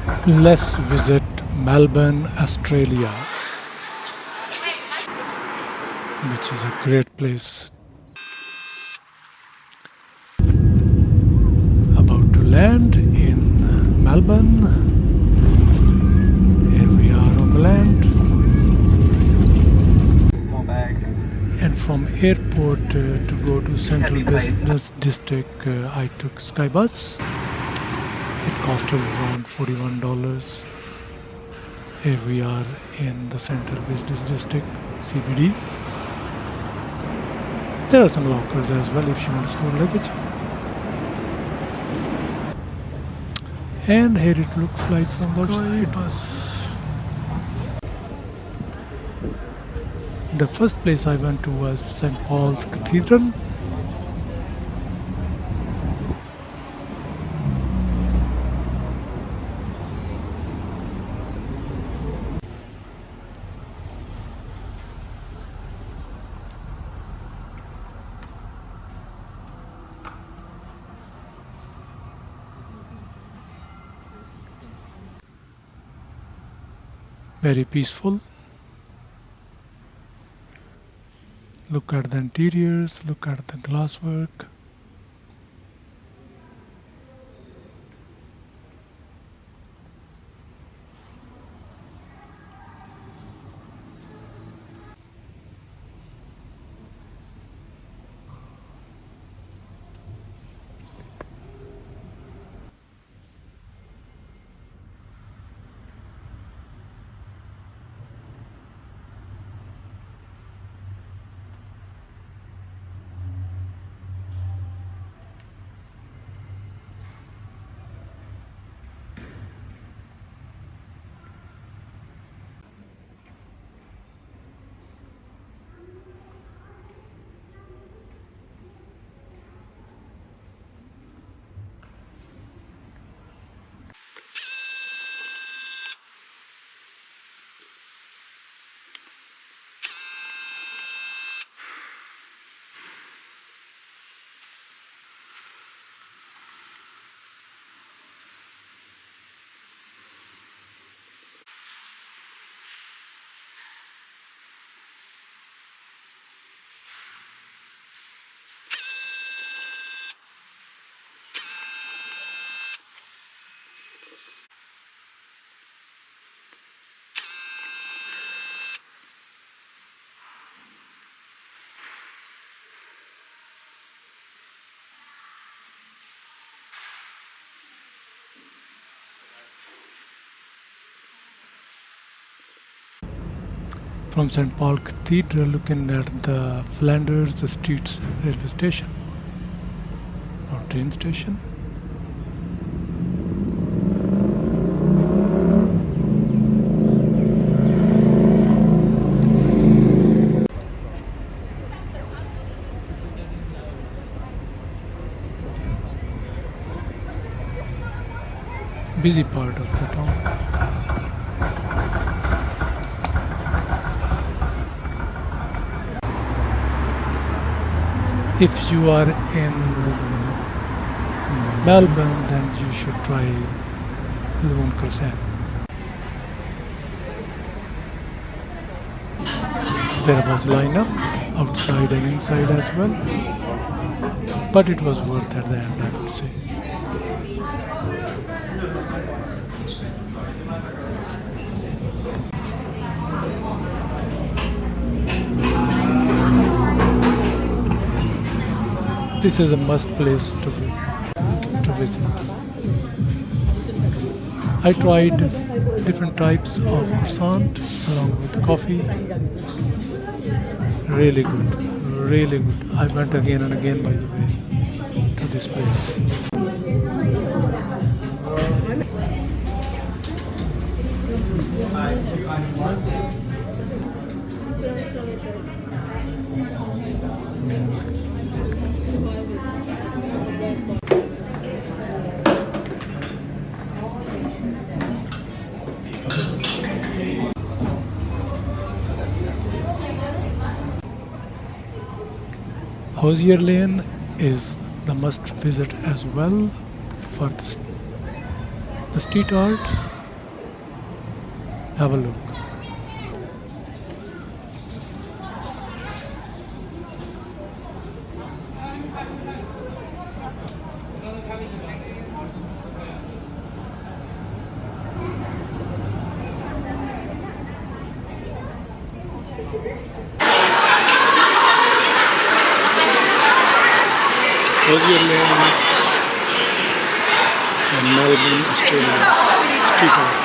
Let's visit Melbourne, Australia, which is a great place. About to land in Melbourne. Here we are on the land. Small bag. And from airport to go to Central Business District, I took Sky Bus. It costed around $41. Here we are in the Central Business District, CBD. There are some lockers as well if you want to store luggage. And here it looks like from the outside. The first place I went to was St. Paul's Cathedral. Very peaceful. Look at the interiors, look at the glasswork. From St. Paul Cathedral, looking at the Flinders, the streets railway station or train station. Busy part of the town. If you are in Melbourne, then you should try Lune Croissanterie. There was lineup outside and inside as well, but it was worth at the end, I would say. This is a must place to visit. I tried different types of croissant along with coffee. Really good, really good. I went again and again, by the way, to this place. Hosier Lane is the must visit as well for the street art. Have a look. Hosier Lane and Melbourne, Australia. Street art.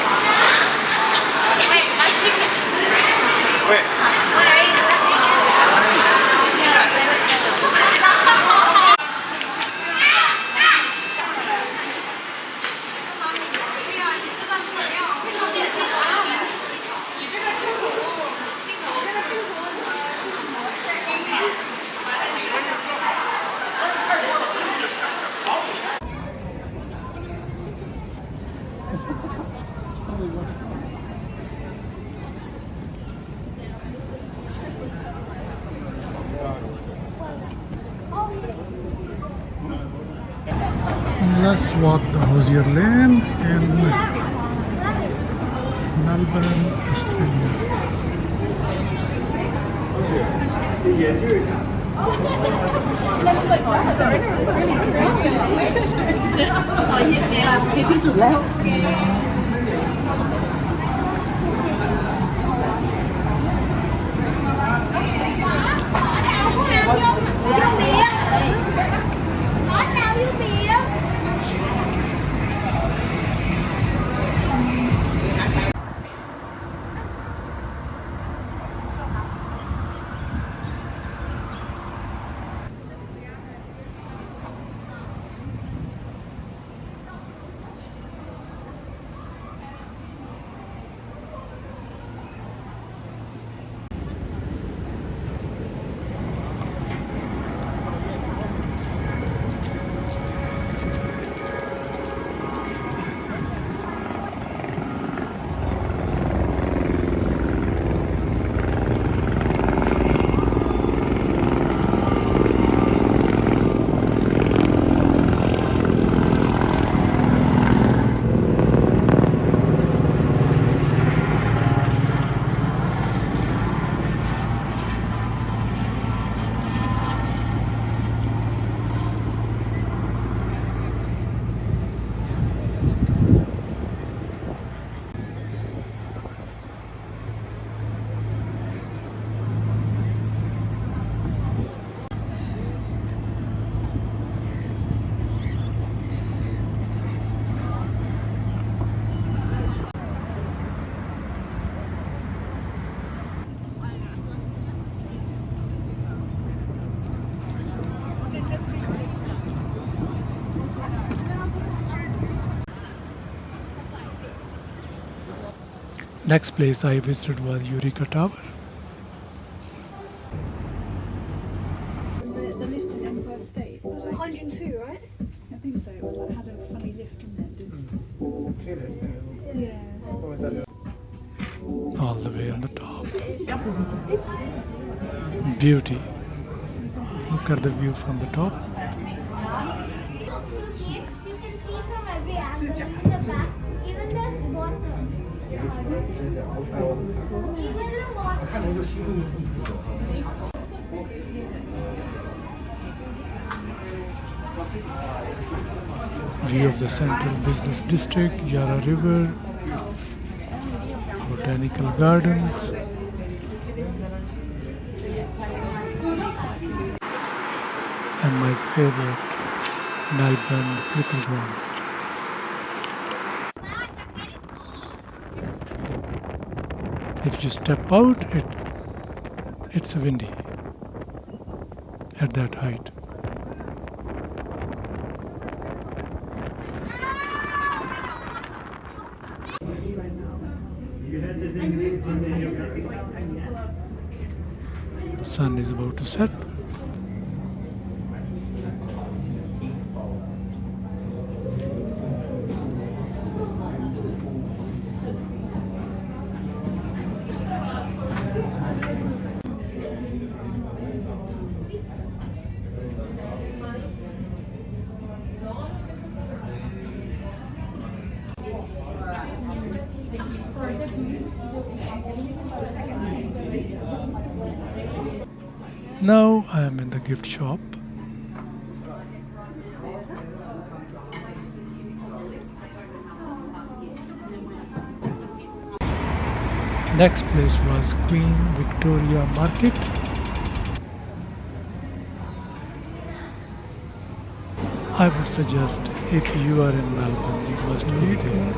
Let's walk the Hosier Lane in Melbourne, Australia. Next place I visited was Eureka Tower. The lift in Empire State was like 102, right? I think so. It was like had a funny lift in there. Yeah. What was that? All the way on the top. Beauty. Look at the view from the top. You can see from every angle in the back. Even there's water. Even the water. View of the central business district, Yarra River, Botanical Gardens, and my favorite, Melbourne cricket ground. If you step out, it's windy at that height. Sun is about to set. Now I am in the gift shop. Next place was Queen Victoria Market. I would suggest if you are in Melbourne, you must be there.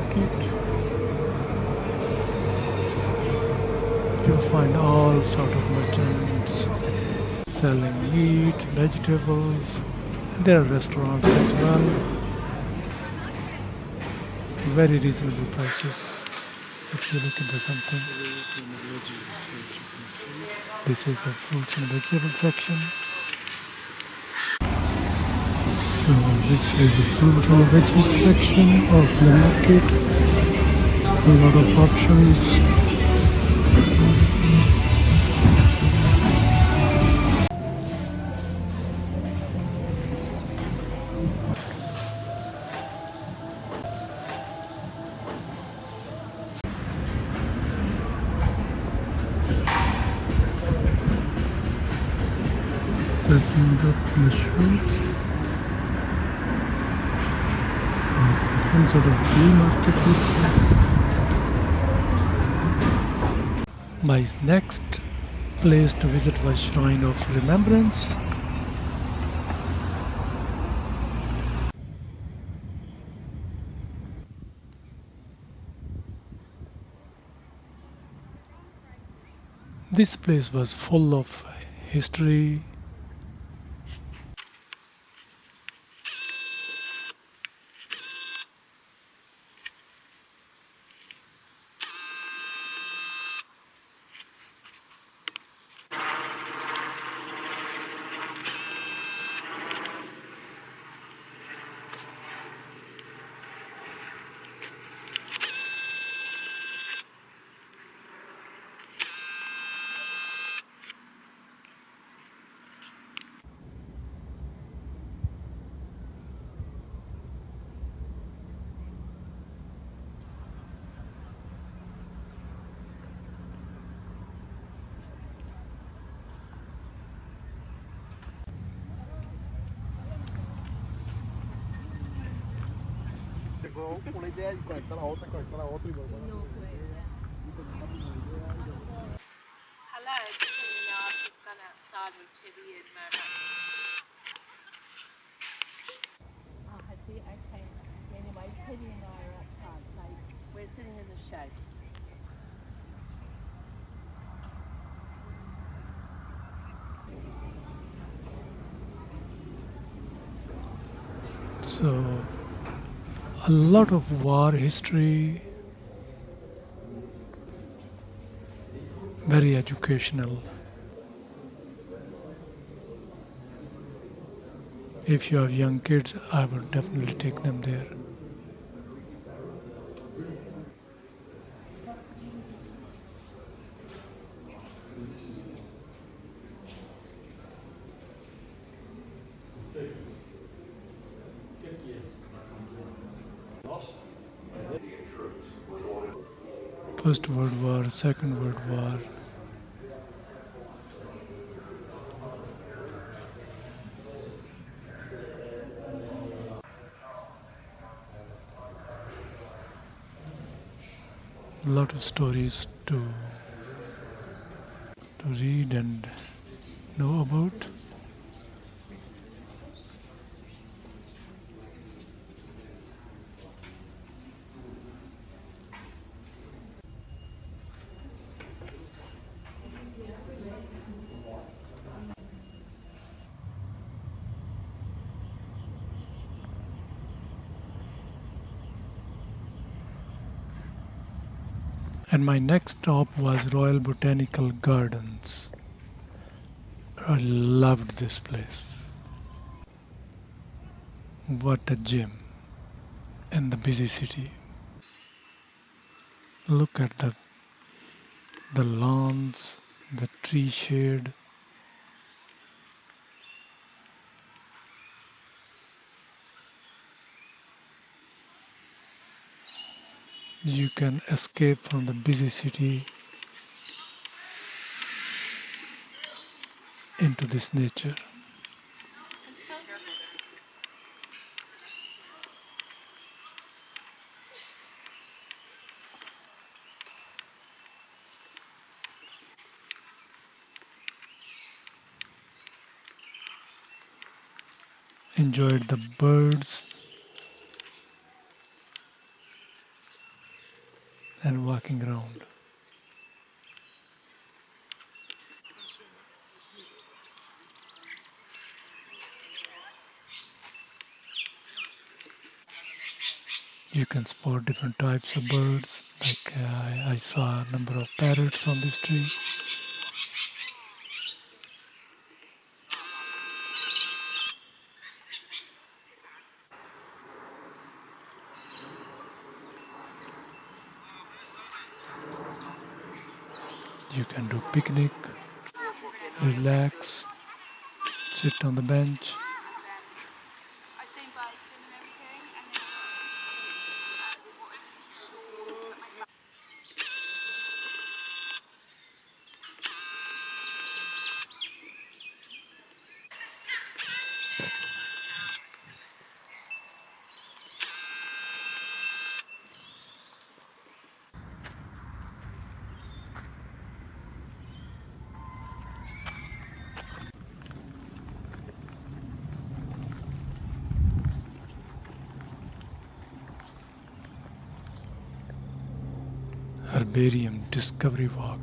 You'll find all sort of merchants selling meat, vegetables, and there are restaurants as well. Very reasonable prices if you're looking for something. This is the fruits and vegetable section. So this is the fruit or veggies section of the market. A lot of options. Setting up mushrooms. Some sort of flea market looks like. My next place to visit was Sherine of Remembrance. This place was full of history. Hello, just so you know, I've just gone outside with Teddy and Mama. Oh, has he? Okay. Anyway, Teddy and I are outside, so we're sitting in the shade. So a lot of war history, very educational. If you have young kids, I would definitely take them there. First World War, Second World War. A lot of stories to read and know about. And my next stop was Royal Botanical Gardens. I loved this place. What a gem in the busy city. Look at the lawns, the tree shade. You can escape from the busy city into this nature. Enjoyed the birds and walking around. You can spot different types of birds. Like I saw a number of parrots on this tree. You can do picnic, relax, sit on the bench. Herbarium Discovery Walk.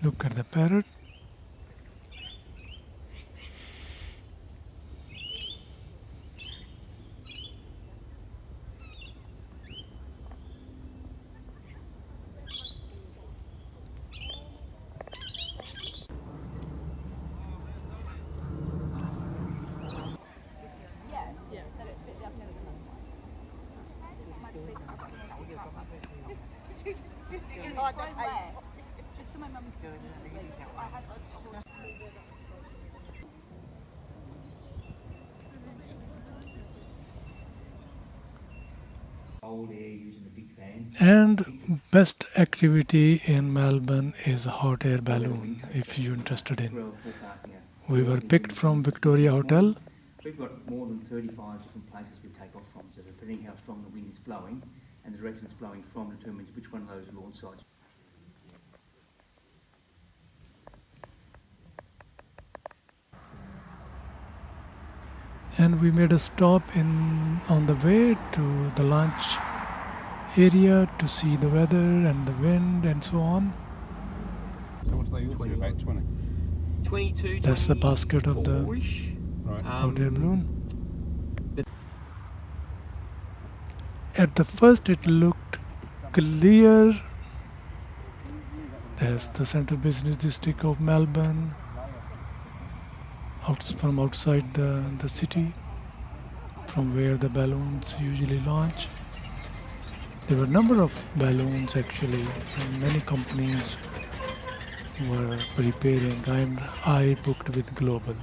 Look at the parrot. And best activity in Melbourne is a hot air balloon if you're interested in. We were picked from Victoria Hotel. We've got more than 35 different places we take off from, so depending how strong the wind is blowing and the direction it's blowing from determines which one of those launch sites. And we made a stop on the way to the lunch area to see the weather and the wind and so on. So what's they all do? About 20? 22, That's the basket of the Right. hot air balloon. At the first it looked clear. There's the central business district of Melbourne from outside the city, from where the balloons usually launch. There were a number of balloons actually, and many companies were preparing. I booked with Global.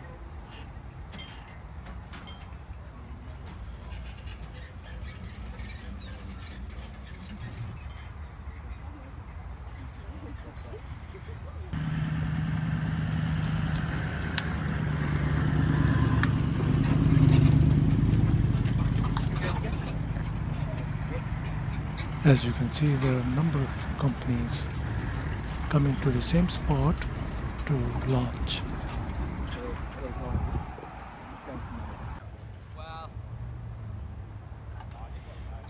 As you can see, there are a number of companies coming to the same spot to launch.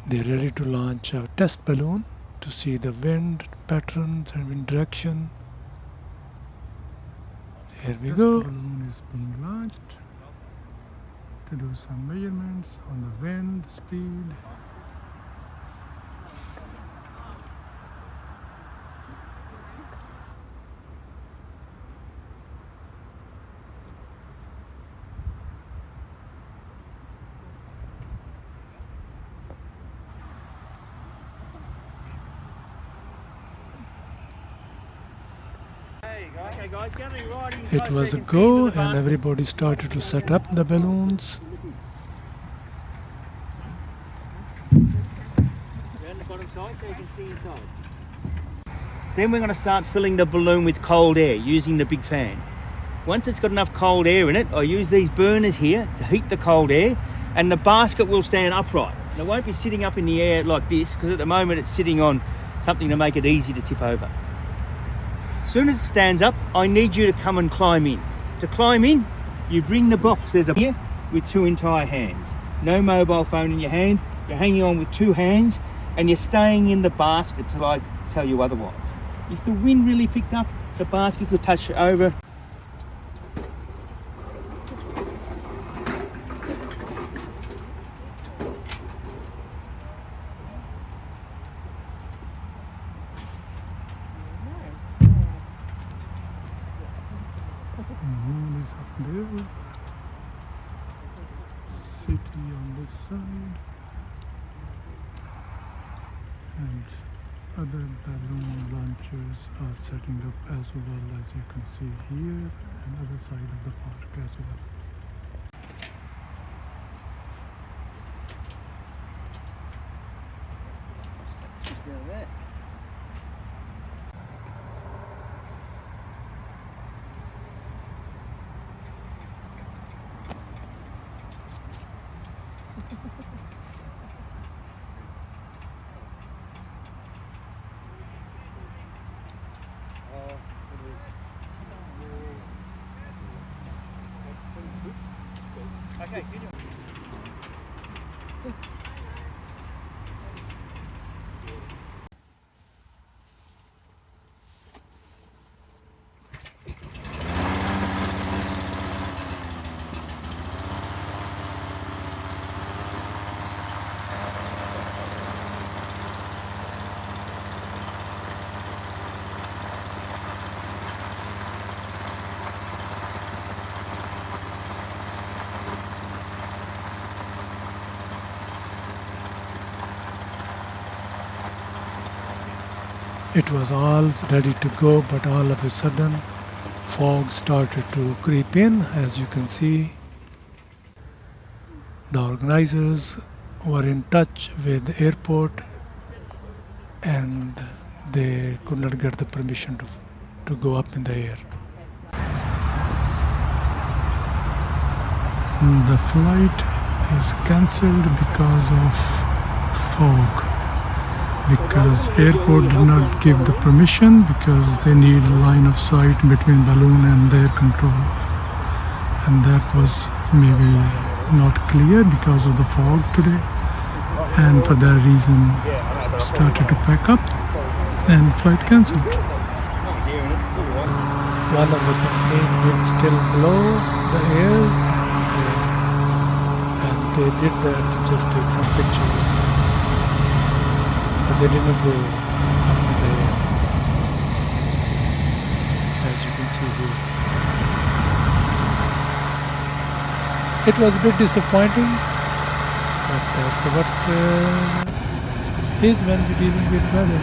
They're ready to launch a test balloon to see the wind patterns and wind direction. Here we go. The balloon is being launched to do some measurements on the wind, speed. It was a go and everybody started to set up the balloons. Around the bottom side so you can see inside. Then we're going to start filling the balloon with cold air using the big fan. Once it's got enough cold air in it, I use these burners here to heat the cold air, and the basket will stand upright. And it won't be sitting up in the air like this, because at the moment it's sitting on something to make it easy to tip over. As soon as it stands up, I need you to come and climb in. To climb in, you bring the box, there's a here with 2 entire hands. No mobile phone in your hand, you're hanging on with 2 hands, and you're staying in the basket till I tell you otherwise. If the wind really picked up, the basket could touch over. Moon is up there. City on this side. And other balloon launchers are setting up as well, as you can see here, and other side of the park as well. Just down there. Okay, good. It was all ready to go, but all of a sudden fog started to creep in, as you can see. The organizers were in touch with the airport and they could not get the permission to go up in the air. The flight is cancelled because of fog, because airport did not give the permission because they need a line of sight between balloon and their control, and that was maybe not clear because of the fog today, and for that reason started to pack up and flight cancelled. One of the planes did still blow the air, and they did that to just take some pictures, but they didn't go up in the air, as you can see here. It was a bit disappointing, but that's what is when you're dealing with weather.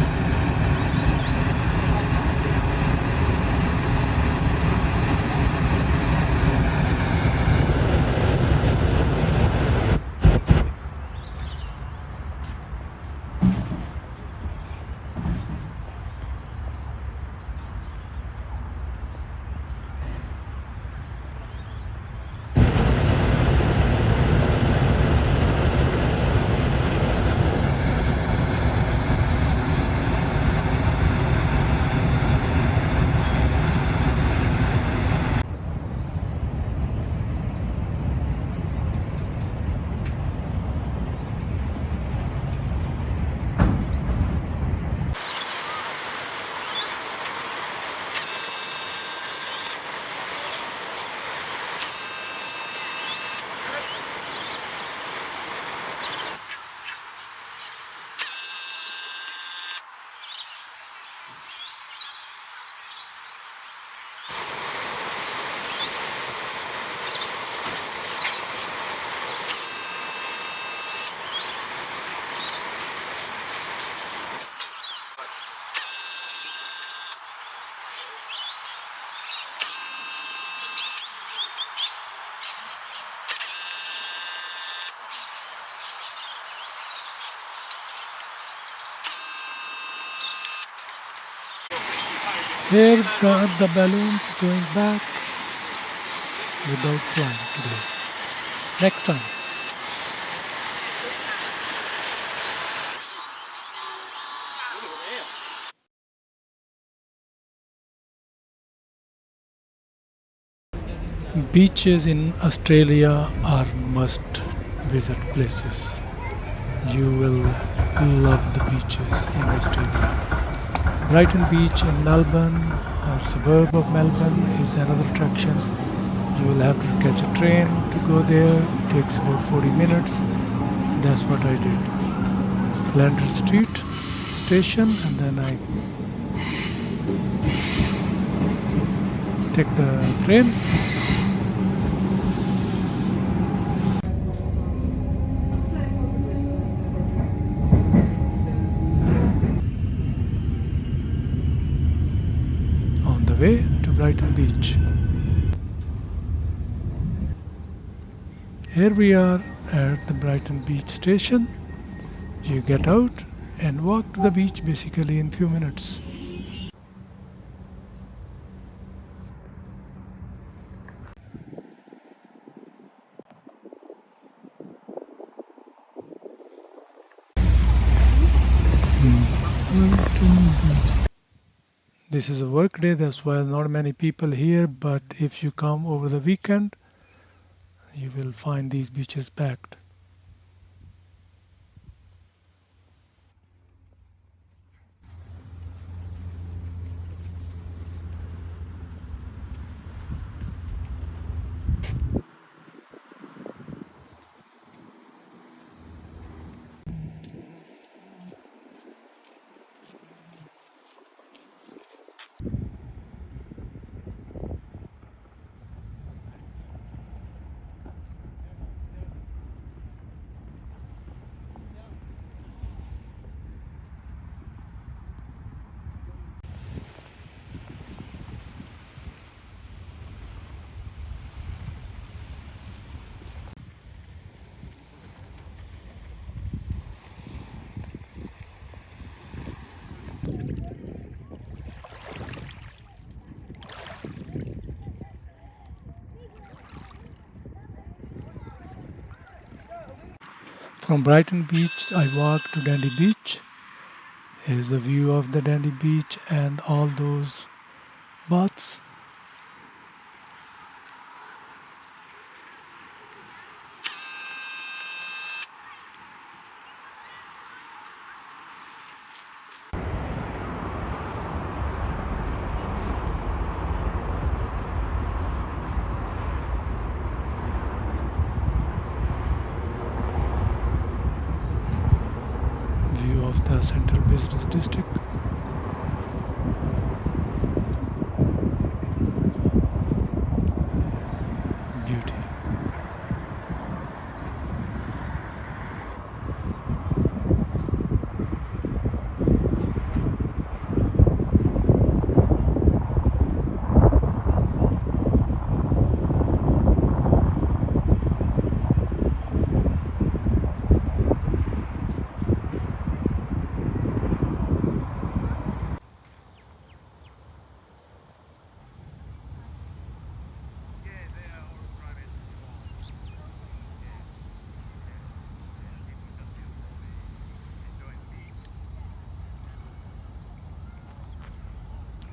Here the balloons going back without flying today. Next time. Beaches in Australia are must visit places. You will love the beaches in Australia. Brighton Beach in Melbourne or suburb of Melbourne is another attraction. You will have to catch a train to go there. It takes about 40 minutes. That's what I did. Flinders Street station, and then I take the train. On the way to Brighton Beach. Here we are at the Brighton Beach station. You get out and walk to the beach basically in few minutes. This is a work day, that's why not many people here, but if you come over the weekend, you will find these beaches packed. From Brighton Beach, I walk to Dendy Beach. Here's the view of the Dendy Beach and all those baths. View of the central business district. Beauty.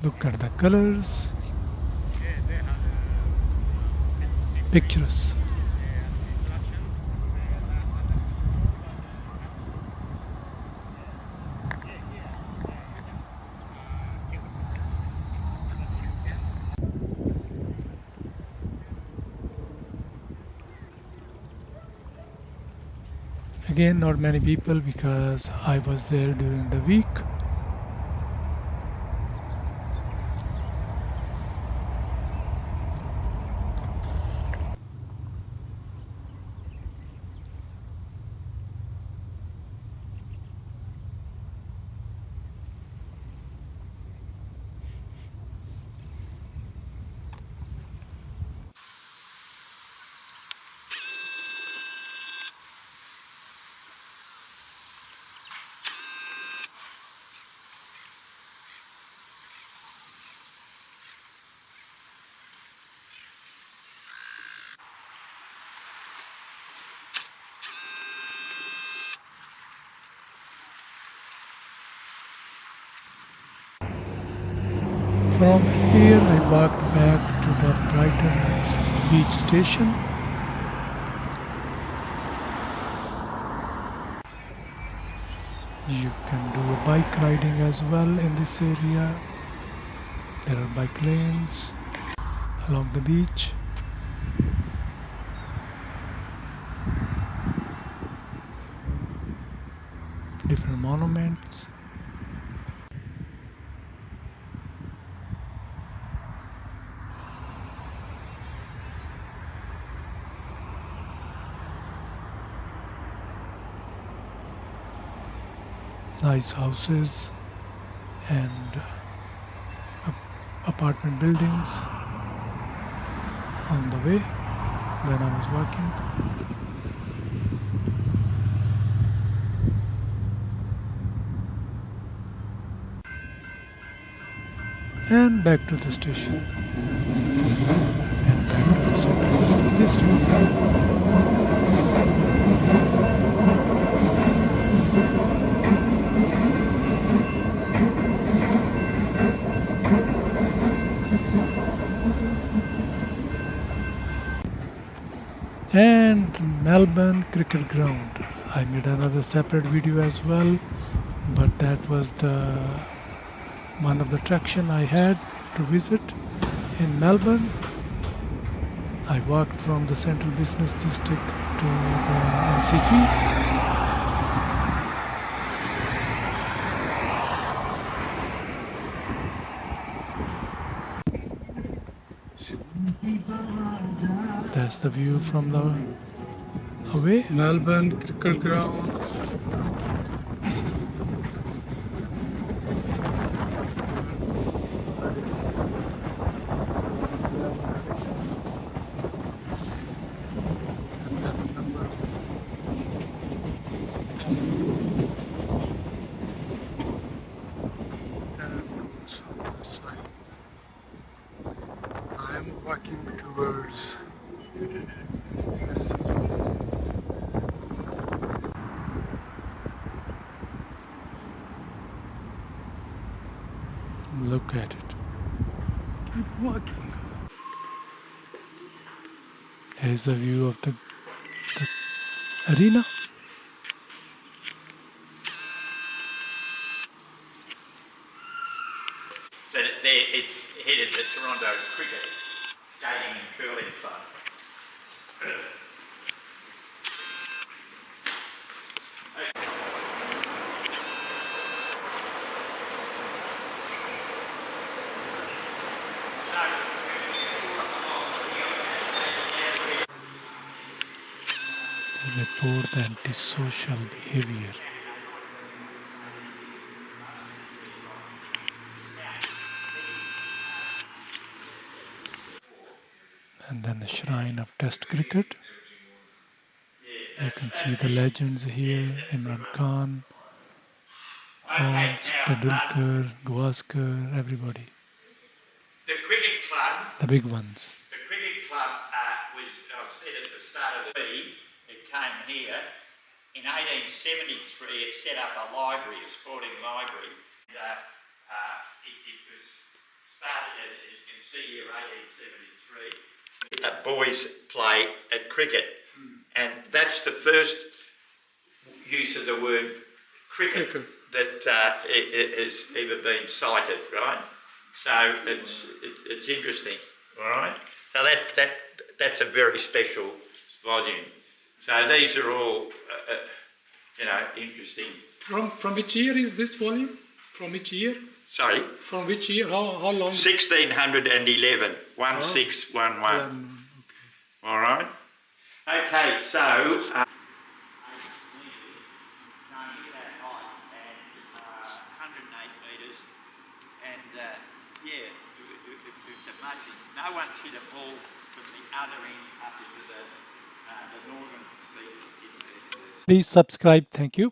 Look at the colors. Pictures. Again, not many people because I was there during the week. From here I walked back to the Brighton Beach station. You can do a bike riding as well in this area. There are bike lanes along the beach. Different monuments. Nice houses and apartment buildings on the way when I was walking. And back to the station. And back to the central business district. And Melbourne cricket ground. I made another separate video as well, but that was the one of the attraction I had to visit in Melbourne. I walked from the central business district to the MCG. That's the view from the away. Melbourne cricket ground. I'm walking towards look at it. Keep walking. Here's the view of the arena. It's headed the Toronto Cricket Skating and Curling Club. Report the antisocial behavior. And then the Shrine of Test Cricket. You can see the legends here, Imran Khan, Holmes, Tendulkar, Gavaskar, everybody. The cricket club, The big ones. the cricket club was, I've said at the start of the week, it came here. In 1873 it set up a library, a sporting library. And, it was started, as you can see here, 1873. Boys play at cricket. And that's the first use of the word cricket that has ever been cited, right? So it's interesting, all right? So that's a very special volume. So these are all, interesting. From which year is this volume? From which year? Sorry? From which year? How long? 1611, 1611. All right? Okay, so... it's amazing. No one's hit a ball from the other end up into the northern seas. Please subscribe. Thank you.